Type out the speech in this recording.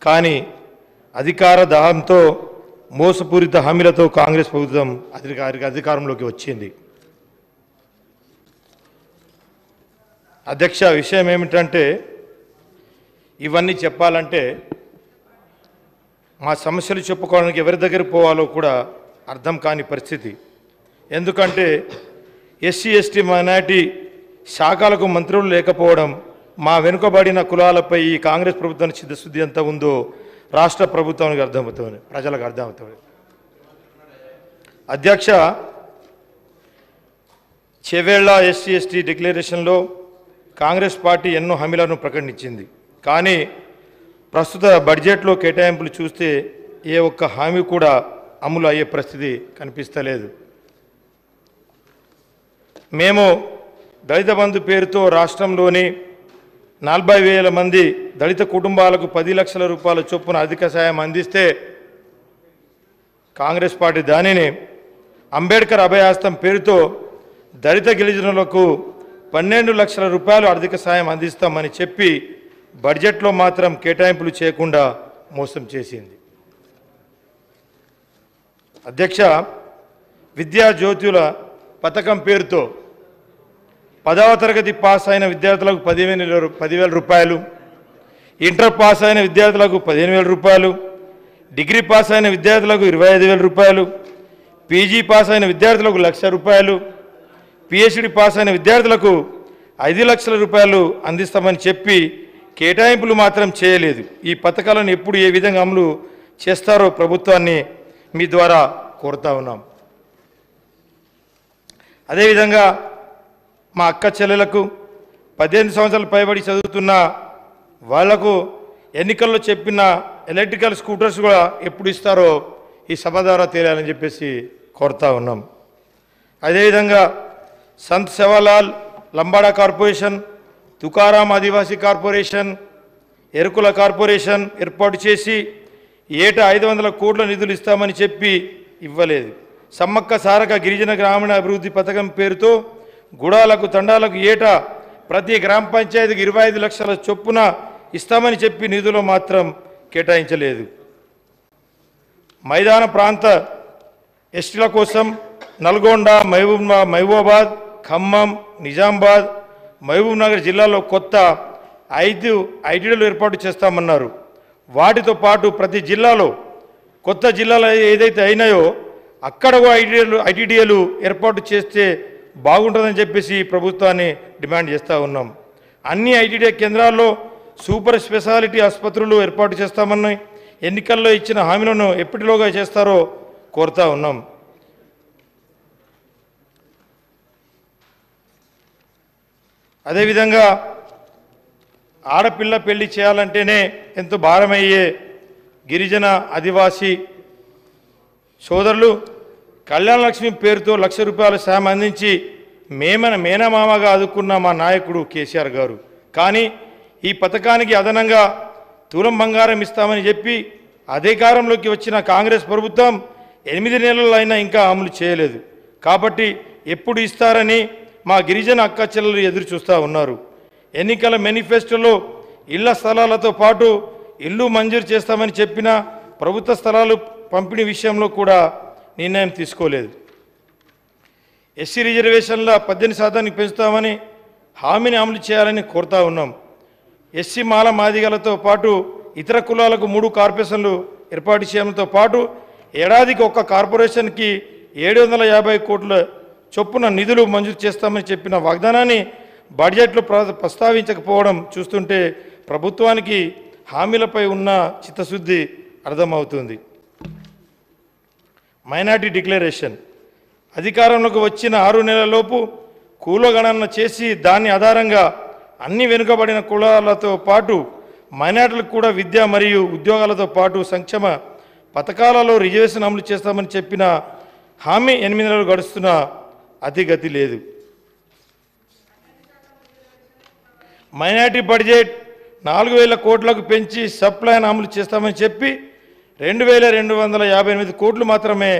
కానీ అధికార దాహంతో మోసపూరిత హామీలతో కాంగ్రెస్ ప్రభుత్వం అధికారంలోకి వచ్చింది. అధ్యక్ష, విషయం ఏమిటంటే ఇవన్నీ చెప్పాలంటే మా సమస్యలు చెప్పుకోవడానికి ఎవరి దగ్గర పోవాలో కూడా అర్థం కాని పరిస్థితి. ఎందుకంటే ఎస్సీ ఎస్టీ మైనారిటీ శాఖలకు మంత్రులు లేకపోవడం, మా వెనుకబడిన కులాలపై ఈ కాంగ్రెస్ ప్రభుత్వానికి చిత్తశుద్ధి ఎంత ఉందో రాష్ట్ర ప్రభుత్వానికి అర్థమవుతుంది, ప్రజలకు అర్థమవుతుంది. అధ్యక్ష, Chevella SC ST డిక్లరేషన్లో Congress party ఎన్నో హామీలను ప్రకటించింది. కానీ ప్రస్తుత బడ్జెట్లో కేటాయింపులు చూస్తే ఏ ఒక్క హామీ కూడా అమలు అయ్యే పరిస్థితి కనిపిస్తలేదు. మేము దళిత బంధు పేరుతో రాష్ట్రంలోని 40,000 మంది దళిత కుటుంబాలకు 10 లక్షల రూపాయల చొప్పున అధిక సాయం అందిస్తే కాంగ్రెస్ పార్టీ దానిని అంబేద్కర్ అభయహస్తం పేరుతో దళిత గిరిజనులకు 12 లక్షల రూపాయలు ఆర్థిక సాయం అందిస్తామని చెప్పి బడ్జెట్లో మాత్రం కేటాయింపులు చేయకుండా మోసం చేసింది. అధ్యక్ష, విద్యా జ్యోతుల పథకం పేరుతో 10వ తరగతి పాస్ అయిన విద్యార్థులకు 10,000 రూపాయలు, ఇంటర్ పాస్ అయిన విద్యార్థులకు 15,000 రూపాయలు, డిగ్రీ పాస్ అయిన విద్యార్థులకు 25,000 రూపాయలు, పీజీ పాస్ అయిన విద్యార్థులకు 1,00,000 రూపాయలు, పిహెచ్డి పాస్ అయిన విద్యార్థులకు 5 లక్షల రూపాయలు అందిస్తామని చెప్పి కేటాయింపులు మాత్రం చేయలేదు. ఈ పథకాలను ఎప్పుడు ఏ విధంగా అమలు చేస్తారో ప్రభుత్వాన్ని మీ ద్వారా కోరుతా ఉన్నాం. అదేవిధంగా మా అక్క చెల్లెలకు 18 సంవత్సరాలు పైబడి చదువుతున్న వాళ్లకు ఎన్నికల్లో చెప్పిన ఎలక్ట్రికల్ స్కూటర్స్ కూడా ఎప్పుడు ఇస్తారో ఈ సభ ద్వారా తేలాలని చెప్పేసి కోరుతా ఉన్నాం. అదేవిధంగా సంత్ సేవాలాల్ లంబాడా కార్పొరేషన్, తుకారాం ఆదివాసీ కార్పొరేషన్, ఎరుకుల కార్పొరేషన్ ఏర్పాటు చేసి ఏటా 500 కోట్ల నిధులు ఇస్తామని చెప్పి ఇవ్వలేదు. సమ్మక్క సారక గిరిజన గ్రామీణ అభివృద్ధి పథకం పేరుతో గుడాలకు తండాలకు ఏటా ప్రతి గ్రామ పంచాయతీకి 25 లక్షల చొప్పున ఇస్తామని చెప్పి నిధులు మాత్రం కేటాయించలేదు. మైదాన ప్రాంత ఎస్టీల కోసం నల్గొండ, మహబూబాబాద్, ఖమ్మం, నిజామాబాద్, మహబూబ్ నగర్ జిల్లాలో కొత్త 5 ఐటీడీలు ఏర్పాటు చేస్తామన్నారు. వాటితో పాటు ప్రతి జిల్లాలో కొత్త జిల్లాలు ఏదైతే అయినాయో అక్కడ ఐటీడీలు ఏర్పాటు చేస్తే బాగుంటుందని చెప్పేసి ప్రభుత్వాన్ని డిమాండ్ చేస్తూ ఉన్నాం. అన్ని ఐటీడీ కేంద్రాల్లో సూపర్ స్పెషాలిటీ ఆసుపత్రులు ఏర్పాటు చేస్తామని ఎన్నికల్లో ఇచ్చిన హామీలను ఎప్పటిలోగా చేస్తారో కోరుతా ఉన్నాం. అదేవిధంగా ఆడపిల్ల పెళ్లి చేయాలంటేనే ఎంతో భారమయ్యే గిరిజన ఆదివాసీ సోదరులు కళ్యాణ లక్ష్మి పేరుతో 1,00,000 రూపాయల సాయం అందించి మేనమామగా ఆదుకున్న మా నాయకుడు కేసీఆర్ గారు. కానీ ఈ పథకానికి అదనంగా తులం బంగారం ఇస్తామని చెప్పి అధికారంలోకి వచ్చిన కాంగ్రెస్ ప్రభుత్వం 8 నెలలు అయినా ఇంకా అమలు చేయలేదు. కాబట్టి ఎప్పుడు ఇస్తారని మా గిరిజన అక్క చెల్లెలు ఎదురు చూస్తూ ఉన్నారు. ఎన్నికల మేనిఫెస్టోలో ఇళ్ల స్థలాలతో పాటు ఇల్లు మంజూరు చేస్తామని చెప్పిన ప్రభుత్వ స్థలాలు పంపిణీ విషయంలో కూడా నిర్ణయం తీసుకోలేదు. ఎస్సీ రిజర్వేషన్ల 18% పెంచుతామని హామీని అమలు చేయాలని కోరుతా ఉన్నాం. ఎస్సీ మాల మాదిగలతో పాటు ఇతర కులాలకు 3 కార్పొరేషన్లు ఏర్పాటు చేయడంతో పాటు ఏడాదికి ఒక కార్పొరేషన్కి 750 కోట్ల చొప్పున నిధులు మంజూరు చేస్తామని చెప్పిన వాగ్దానాన్ని బడ్జెట్లో ప్రస్తావించకపోవడం చూస్తుంటే ప్రభుత్వానికి హామీలపై ఉన్న చిత్తశుద్ధి అర్థమవుతుంది. మైనార్టీ డిక్లరేషన్ అధికారంలోకి వచ్చిన 6 నెలలలోపు కులగణన చేసి దాని ఆధారంగా అన్ని వెనుకబడిన కులాలతో పాటు మైనార్టీలకు కూడా విద్య మరియు ఉద్యోగాలతో పాటు సంక్షేమ పథకాలలో రిజర్వేషన్ అమలు చేస్తామని చెప్పిన హామీ 8 నెలలు గడుస్తున్న అతిగతి లేదు. మైనార్టీ బడ్జెట్ 4,000 కోట్లకు పెంచి సబ్ ప్లాన్ అమలు చేస్తామని చెప్పి 2,258 కోట్లు మాత్రమే